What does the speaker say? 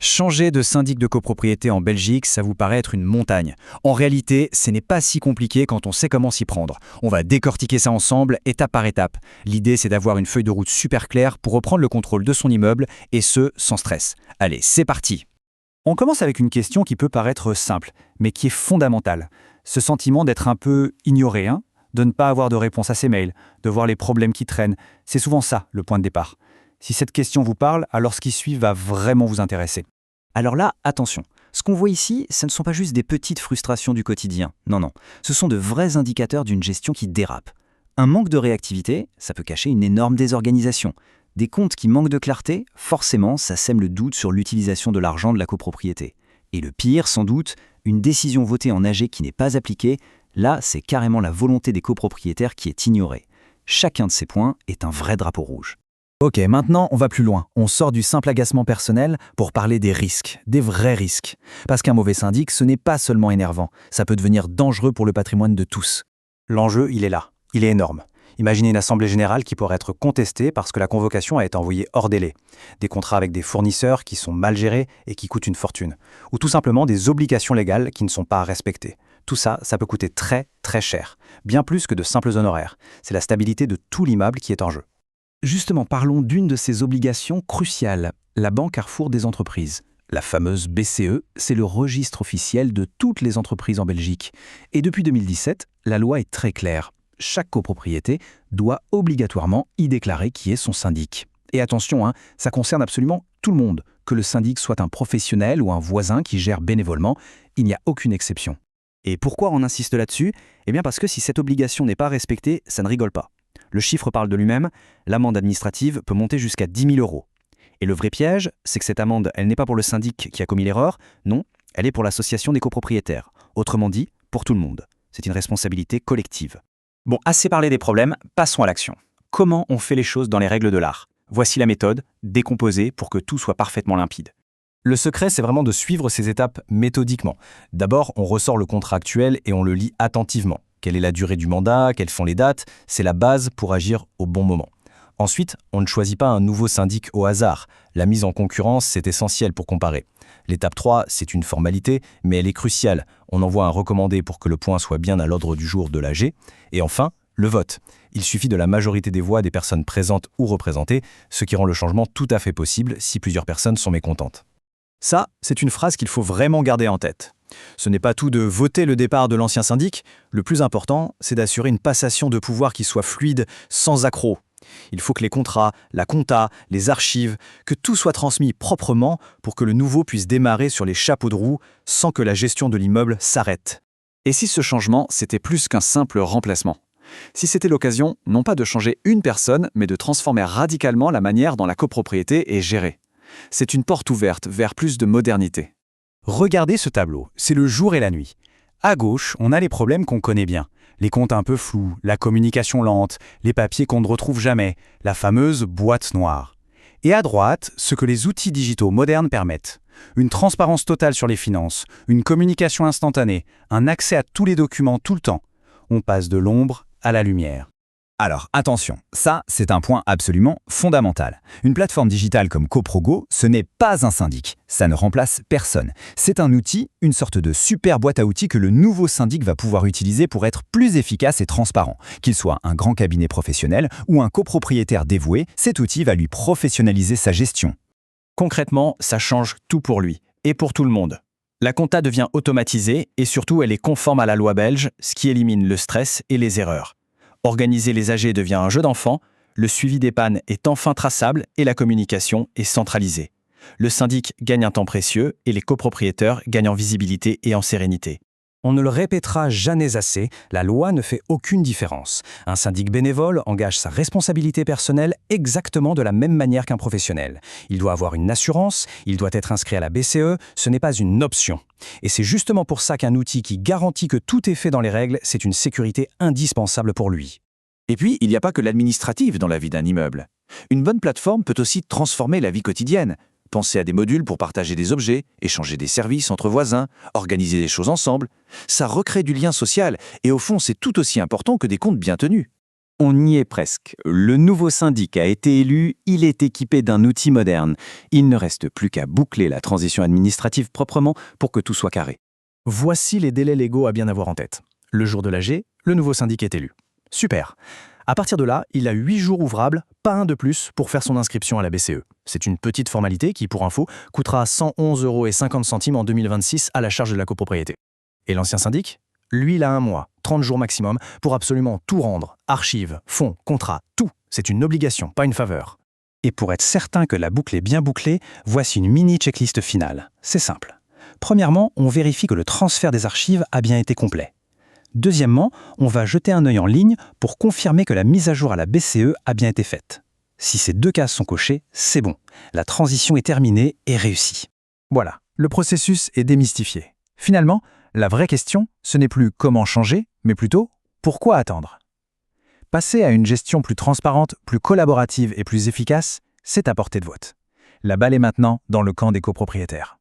Changer de syndic de copropriété en Belgique, ça vous paraît être une montagne. En réalité, ce n'est pas si compliqué quand on sait comment s'y prendre. On va décortiquer ça ensemble, étape par étape. L'idée, c'est d'avoir une feuille de route super claire pour reprendre le contrôle de son immeuble, et ce, sans stress. Allez, c'est parti! On commence avec une question qui peut paraître simple, mais qui est fondamentale. Ce sentiment d'être un peu ignoré, de ne pas avoir de réponse à ses mails, de voir les problèmes qui traînent, c'est souvent ça, le point de départ. Si cette question vous parle, alors ce qui suit va vraiment vous intéresser. Alors là, attention, ce qu'on voit ici, ce ne sont pas juste des petites frustrations du quotidien. Non, ce sont de vrais indicateurs d'une gestion qui dérape. Un manque de réactivité, ça peut cacher une énorme désorganisation. Des comptes qui manquent de clarté, forcément, ça sème le doute sur l'utilisation de l'argent de la copropriété. Et le pire, sans doute, une décision votée en AG qui n'est pas appliquée, là, c'est carrément la volonté des copropriétaires qui est ignorée. Chacun de ces points est un vrai drapeau rouge. Ok, maintenant on va plus loin. On sort du simple agacement personnel pour parler des risques, des vrais risques. Parce qu'un mauvais syndic, ce n'est pas seulement énervant, ça peut devenir dangereux pour le patrimoine de tous. L'enjeu, il est là, il est énorme. Imaginez une assemblée générale qui pourrait être contestée parce que la convocation a été envoyée hors délai. Des contrats avec des fournisseurs qui sont mal gérés et qui coûtent une fortune. Ou tout simplement des obligations légales qui ne sont pas respectées. Tout ça, ça peut coûter très, très cher. Bien plus que de simples honoraires. C'est la stabilité de tout l'immeuble qui est en jeu. Justement, parlons d'une de ces obligations cruciales, la Banque Carrefour des entreprises. La fameuse BCE, c'est le registre officiel de toutes les entreprises en Belgique. Et depuis 2017, la loi est très claire. Chaque copropriété doit obligatoirement y déclarer qui est son syndic. Et attention, ça concerne absolument tout le monde. Que le syndic soit un professionnel ou un voisin qui gère bénévolement, il n'y a aucune exception. Et pourquoi on insiste là-dessus ? Eh bien parce que si cette obligation n'est pas respectée, ça ne rigole pas. Le chiffre parle de lui-même, l'amende administrative peut monter jusqu'à 10 000 €. Et le vrai piège, c'est que cette amende, elle n'est pas pour le syndic qui a commis l'erreur, non, elle est pour l'association des copropriétaires. Autrement dit, pour tout le monde. C'est une responsabilité collective. Bon, assez parlé des problèmes, passons à l'action. Comment on fait les choses dans les règles de l'art ? Voici la méthode, décomposée pour que tout soit parfaitement limpide. Le secret, c'est vraiment de suivre ces étapes méthodiquement. D'abord, on ressort le contrat actuel et on le lit attentivement. Quelle est la durée du mandat, quelles sont les dates, c'est la base pour agir au bon moment. Ensuite, on ne choisit pas un nouveau syndic au hasard. La mise en concurrence, c'est essentiel pour comparer. L'étape 3, c'est une formalité, mais elle est cruciale. On envoie un recommandé pour que le point soit bien à l'ordre du jour de l'AG. Et enfin, le vote. Il suffit de la majorité des voix des personnes présentes ou représentées, ce qui rend le changement tout à fait possible si plusieurs personnes sont mécontentes. Ça, c'est une phrase qu'il faut vraiment garder en tête. Ce n'est pas tout de voter le départ de l'ancien syndic. Le plus important, c'est d'assurer une passation de pouvoir qui soit fluide, sans accroc. Il faut que les contrats, la compta, les archives, que tout soit transmis proprement pour que le nouveau puisse démarrer sur les chapeaux de roue sans que la gestion de l'immeuble s'arrête. Et si ce changement, c'était plus qu'un simple remplacement ? Si c'était l'occasion, non pas de changer une personne, mais de transformer radicalement la manière dont la copropriété est gérée. C'est une porte ouverte vers plus de modernité. Regardez ce tableau, c'est le jour et la nuit. À gauche, on a les problèmes qu'on connaît bien. Les comptes un peu flous, la communication lente, les papiers qu'on ne retrouve jamais, la fameuse boîte noire. Et à droite, ce que les outils digitaux modernes permettent. Une transparence totale sur les finances, une communication instantanée, un accès à tous les documents tout le temps. On passe de l'ombre à la lumière. Alors attention, ça c'est un point absolument fondamental. Une plateforme digitale comme Coprogo, ce n'est pas un syndic. Ça ne remplace personne. C'est un outil, une sorte de super boîte à outils que le nouveau syndic va pouvoir utiliser pour être plus efficace et transparent. Qu'il soit un grand cabinet professionnel ou un copropriétaire dévoué, cet outil va lui professionnaliser sa gestion. Concrètement, ça change tout pour lui et pour tout le monde. La compta devient automatisée et surtout elle est conforme à la loi belge, ce qui élimine le stress et les erreurs. Organiser les AG devient un jeu d'enfant, le suivi des pannes est enfin traçable et la communication est centralisée. Le syndic gagne un temps précieux et les copropriétaires gagnent en visibilité et en sérénité. On ne le répétera jamais assez, la loi ne fait aucune différence. Un syndic bénévole engage sa responsabilité personnelle exactement de la même manière qu'un professionnel. Il doit avoir une assurance, il doit être inscrit à la BCE, ce n'est pas une option. Et c'est justement pour ça qu'un outil qui garantit que tout est fait dans les règles, c'est une sécurité indispensable pour lui. Et puis, il n'y a pas que l'administratif dans la vie d'un immeuble. Une bonne plateforme peut aussi transformer la vie quotidienne. Pensez à des modules pour partager des objets, échanger des services entre voisins, organiser des choses ensemble. Ça recrée du lien social et au fond, c'est tout aussi important que des comptes bien tenus. On y est presque. Le nouveau syndic a été élu, il est équipé d'un outil moderne. Il ne reste plus qu'à boucler la transition administrative proprement pour que tout soit carré. Voici les délais légaux à bien avoir en tête. Le jour de l'AG, le nouveau syndic est élu. Super. À partir de là, il a 8 jours ouvrables, pas un de plus, pour faire son inscription à la BCE. C'est une petite formalité qui, pour info, coûtera 111,50 € en 2026 à la charge de la copropriété. Et l'ancien syndic? Lui, il a 1 mois, 30 jours maximum, pour absolument tout rendre. Archives, fonds, contrats, tout. C'est une obligation, pas une faveur. Et pour être certain que la boucle est bien bouclée, voici une mini checklist finale. C'est simple. Premièrement, on vérifie que le transfert des archives a bien été complet. Deuxièmement, on va jeter un œil en ligne pour confirmer que la mise à jour à la BCE a bien été faite. Si ces 2 cases sont cochées, c'est bon. La transition est terminée et réussie. Voilà, le processus est démystifié. Finalement, la vraie question, ce n'est plus comment changer, mais plutôt pourquoi attendre. Passer à une gestion plus transparente, plus collaborative et plus efficace, c'est à portée de vote. La balle est maintenant dans le camp des copropriétaires.